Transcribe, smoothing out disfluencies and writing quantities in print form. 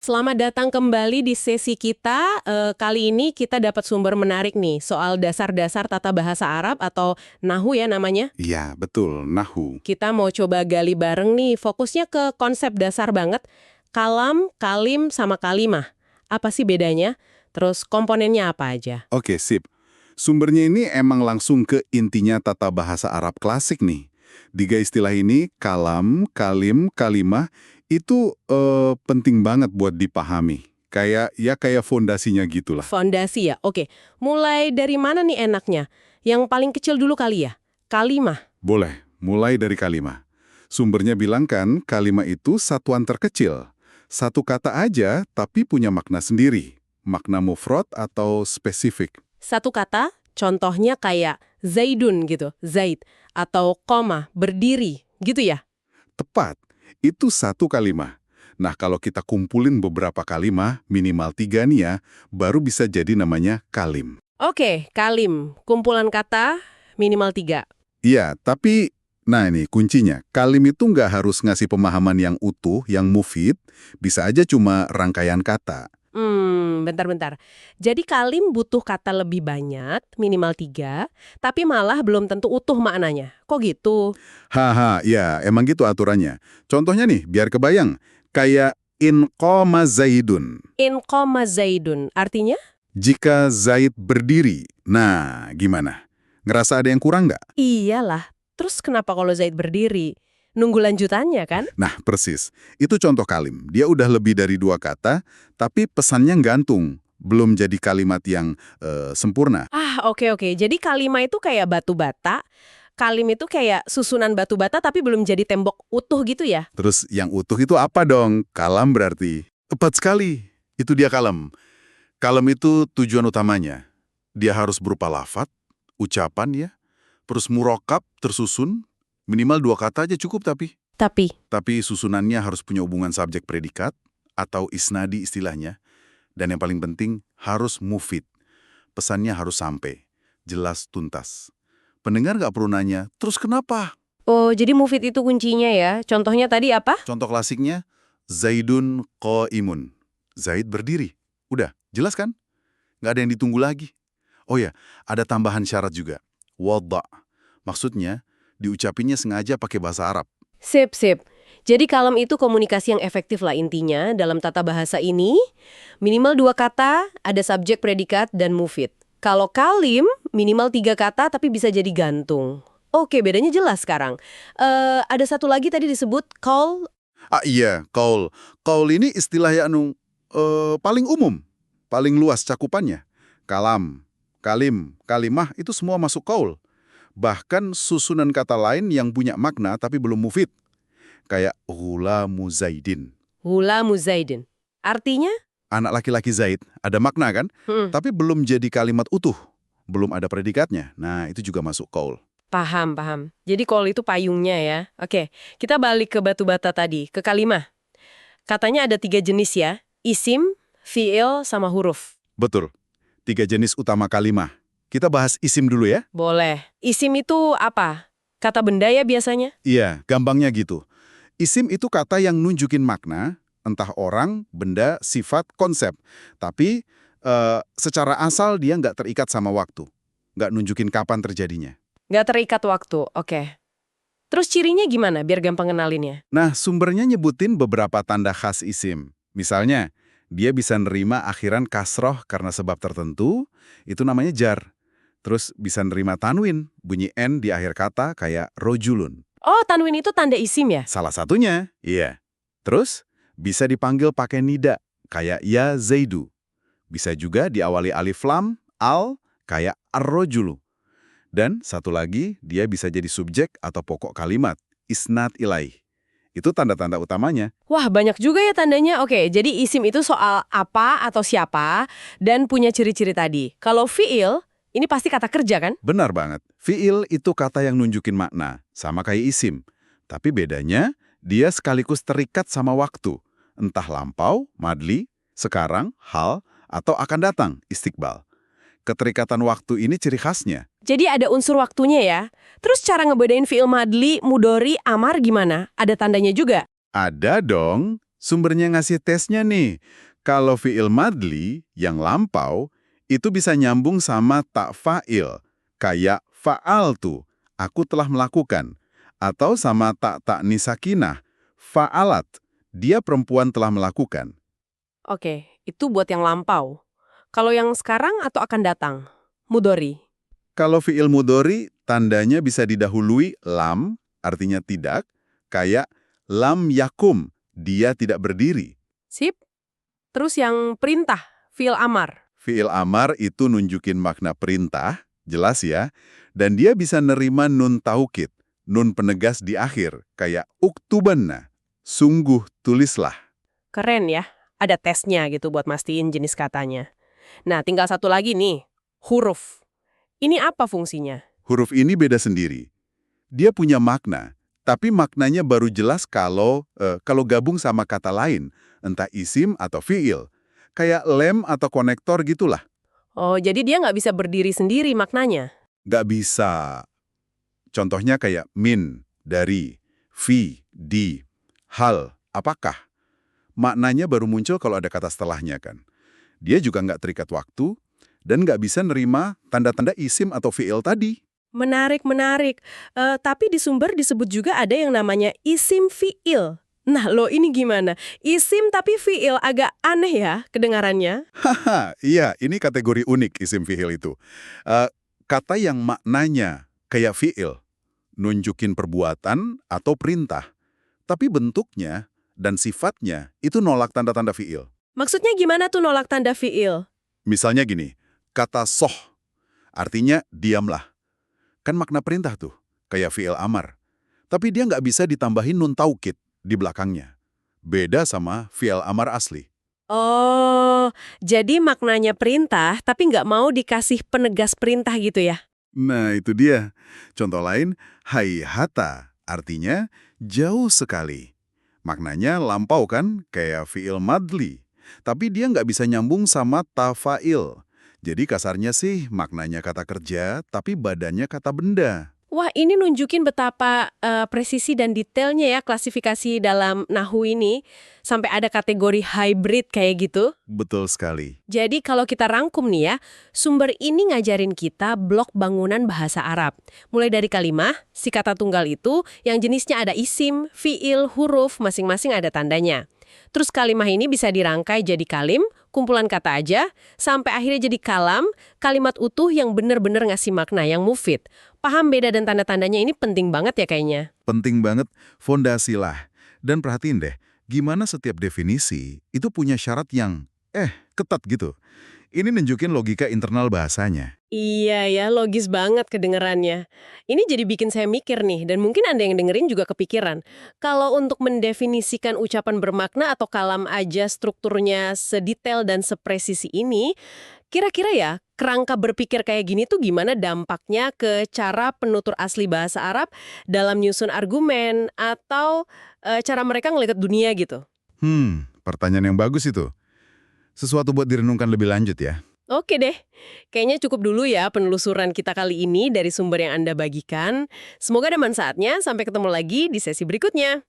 Selamat datang kembali di sesi kita. Kali ini kita dapat sumber menarik nih soal dasar-dasar tata bahasa Arab atau Nahu ya namanya. Iya, betul, nahu. Kita mau coba gali bareng nih, fokusnya ke konsep dasar banget. Kalam, kalim, sama kalimah. Apa sih bedanya? Terus komponennya apa aja? Oke, sip. Sumbernya ini emang langsung ke intinya tata bahasa Arab klasik nih. Tiga istilah ini, kalam, kalim, kalimah, itu penting banget buat dipahami. Kayak fondasinya gitulah. Fondasi ya? Oke, mulai dari mana nih enaknya? Yang paling kecil dulu kali ya? Kalimah. Boleh, mulai dari kalimah. Sumbernya bilang kan, kalimah itu satuan terkecil. Satu kata aja, tapi punya makna sendiri. Makna mufrad atau spesifik. Satu kata, contohnya kayak Zaidun gitu, Zaid. Atau koma, berdiri, gitu ya? Tepat, itu satu kalimah. Nah, kalau kita kumpulin beberapa kalimah, minimal 3 nih ya, baru bisa jadi namanya kalim. Oke, kalim. Kumpulan kata minimal 3. Iya, tapi, nah ini kuncinya. Kalim itu nggak harus ngasih pemahaman yang utuh, yang mufid, bisa aja cuma rangkaian kata. Bentar-bentar. Jadi kalim butuh kata lebih banyak, minimal 3, tapi malah belum tentu utuh maknanya. Kok gitu? Haha, ya emang gitu aturannya. Contohnya nih, biar kebayang. Kayak in qoma Zaidun. In koma Zaidun, artinya? Jika Zaid berdiri, nah gimana? Ngerasa ada yang kurang nggak? Iyalah. Terus kenapa kalau Zaid berdiri? Nunggu lanjutannya kan? Nah, persis. Itu contoh kalim. Dia udah lebih dari 2 kata, tapi pesannya gantung. Belum jadi kalimat yang sempurna. Oke. Jadi kalima itu kayak batu bata, kalim itu kayak susunan batu bata tapi belum jadi tembok utuh gitu ya? Terus yang utuh itu apa dong? Kalam berarti. Tepat sekali. Itu dia kalam. Kalam itu tujuan utamanya. Dia harus berupa lafat, ucapan ya, terus murokab, tersusun, minimal 2 kata aja cukup tapi. Tapi susunannya harus punya hubungan subjek predikat atau isnadi istilahnya. Dan yang paling penting harus mufid. Pesannya harus sampai. Jelas tuntas. Pendengar nggak perlu nanya, terus kenapa? Oh, jadi mufid itu kuncinya ya. Contohnya tadi apa? Contoh klasiknya, Zaidun qa'imun. Zaid berdiri. Udah, jelas kan? Nggak ada yang ditunggu lagi. Oh ya, ada tambahan syarat juga. Wadda. Maksudnya, diucapinnya sengaja pakai bahasa Arab. Sip. Jadi kalam itu komunikasi yang efektif lah intinya dalam tata bahasa ini. Minimal 2 kata, ada subjek, predikat, dan mufid. Kalau kalim, minimal 3 kata tapi bisa jadi gantung. Oke, bedanya jelas sekarang. Ada satu lagi tadi disebut call. Ah iya, qaul. Qaul ini istilah yang paling umum, paling luas cakupannya. Kalam, kalim, kalimah itu semua masuk qaul. Bahkan susunan kata lain yang punya makna tapi belum mufid. Kayak ghulamu Zaidin. Hulamu Zaidin. Artinya? Anak laki-laki Zaid, ada makna kan? Tapi belum jadi kalimat utuh. Belum ada predikatnya. Nah, itu juga masuk qaul. Paham. Jadi call itu payungnya ya. Oke, kita balik ke batu bata tadi, ke kalimah. Katanya ada 3 jenis ya, isim, fiil, sama huruf. Betul. 3 jenis utama kalimah. Kita bahas isim dulu ya. Boleh. Isim itu apa? Kata benda ya biasanya? Iya, gampangnya gitu. Isim itu kata yang nunjukin makna, entah orang, benda, sifat, konsep. Tapi secara asal dia nggak terikat sama waktu. Nggak nunjukin kapan terjadinya. Nggak terikat waktu, oke. Terus cirinya gimana biar gampang kenalinnya? Nah, sumbernya nyebutin beberapa tanda khas isim. Misalnya, dia bisa nerima akhiran kasroh karena sebab tertentu, itu namanya jar. Terus bisa nerima tanwin, bunyi n di akhir kata kayak rojulun. Oh, tanwin itu tanda isim ya? Salah satunya, iya. Terus, bisa dipanggil pakai nida, kayak ya Zaidu. Bisa juga diawali alif lam, al, kayak ar-rojulu. Dan satu lagi, dia bisa jadi subjek atau pokok kalimat, isnad ilaih. Itu tanda-tanda utamanya. Wah, banyak juga ya tandanya. Oke, jadi isim itu soal apa atau siapa dan punya ciri-ciri tadi. Kalau fiil, ini pasti kata kerja kan? Benar banget. Fiil itu kata yang nunjukin makna, sama kayak isim. Tapi bedanya, dia sekaligus terikat sama waktu. Entah lampau, madli, sekarang, hal, atau akan datang, istiqbal. Keterikatan waktu ini ciri khasnya. Jadi ada unsur waktunya ya. Terus cara ngebedain fiil madli, mudori, amar gimana? Ada tandanya juga? Ada dong. Sumbernya ngasih tesnya nih. Kalau fi'il madli yang lampau, itu bisa nyambung sama tak fa'il. Kayak fa'altu, aku telah melakukan. Atau sama tak sakinah, fa'alat, dia perempuan telah melakukan. Oke, itu buat yang lampau. Kalau yang sekarang atau akan datang? Mudhari. Kalau fi'il mudhari, tandanya bisa didahului lam, artinya tidak, kayak lam yakum, dia tidak berdiri. Sip. Terus yang perintah, fi'il amar. Fi'il amar itu nunjukin makna perintah, jelas ya, dan dia bisa nerima nun taukid, nun penegas di akhir, kayak uktubanna, sungguh tulislah. Keren ya, ada tesnya gitu buat mastiin jenis katanya. Nah, tinggal satu lagi nih, huruf. Ini apa fungsinya? Huruf ini beda sendiri. Dia punya makna, tapi maknanya baru jelas kalau gabung sama kata lain, entah isim atau fi'il. Kayak lem atau konektor gitulah. Oh, jadi dia nggak bisa berdiri sendiri maknanya? Nggak bisa. Contohnya kayak min, dari, fi, di, hal, apakah. Maknanya baru muncul kalau ada kata setelahnya kan. Dia juga nggak terikat waktu, dan nggak bisa nerima tanda-tanda isim atau fi'il tadi. Menarik, menarik. Tapi di sumber disebut juga ada yang namanya isim fi'il. Nah, lo ini gimana? Isim tapi fi'il agak aneh ya kedengarannya. Haha, iya, ini kategori unik isim fi'il itu. Kata yang maknanya kayak fi'il, nunjukin perbuatan atau perintah. Tapi bentuknya dan sifatnya itu nolak tanda-tanda fi'il. Maksudnya gimana tuh nolak tanda fi'il? Misalnya gini, kata soh, artinya diamlah. Kan makna perintah tuh, kayak fi'il amar. Tapi dia nggak bisa ditambahin nun taukid di belakangnya. Beda sama fi'il amar asli. Oh, jadi maknanya perintah tapi nggak mau dikasih penegas perintah gitu ya? Nah, itu dia. Contoh lain, hayhata, artinya jauh sekali. Maknanya lampau kan, kayak fi'il madli. Tapi dia nggak bisa nyambung sama tafa'il. Jadi kasarnya sih maknanya kata kerja, tapi badannya kata benda. Wah, ini nunjukin betapa presisi dan detailnya ya klasifikasi dalam Nahu ini. Sampai ada kategori hybrid kayak gitu. Betul sekali. Jadi kalau kita rangkum nih ya, sumber ini ngajarin kita blok bangunan bahasa Arab. Mulai dari kalimah, si kata tunggal itu yang jenisnya ada isim, fiil, huruf, masing-masing ada tandanya. Terus kalimah ini bisa dirangkai jadi kalim, kumpulan kata aja, sampai akhirnya jadi kalam, kalimat utuh yang benar-benar ngasih makna yang mufid. Paham beda dan tanda-tandanya ini penting banget ya kayaknya. Penting banget, fondasi lah. Dan perhatiin deh, gimana setiap definisi itu punya syarat yang, ketat gitu. Ini nunjukin logika internal bahasanya. Iya ya, logis banget kedengerannya. Ini jadi bikin saya mikir nih, dan mungkin Anda yang dengerin juga kepikiran. Kalau untuk mendefinisikan ucapan bermakna atau kalam aja strukturnya sedetail dan sepresisi ini, kira-kira ya, kerangka berpikir kayak gini tuh gimana dampaknya ke cara penutur asli bahasa Arab dalam nyusun argumen atau cara mereka ngelihat dunia gitu? Pertanyaan yang bagus itu. Sesuatu buat direnungkan lebih lanjut ya. Oke deh, kayaknya cukup dulu ya penelusuran kita kali ini dari sumber yang Anda bagikan. Semoga ada manfaatnya, sampai ketemu lagi di sesi berikutnya.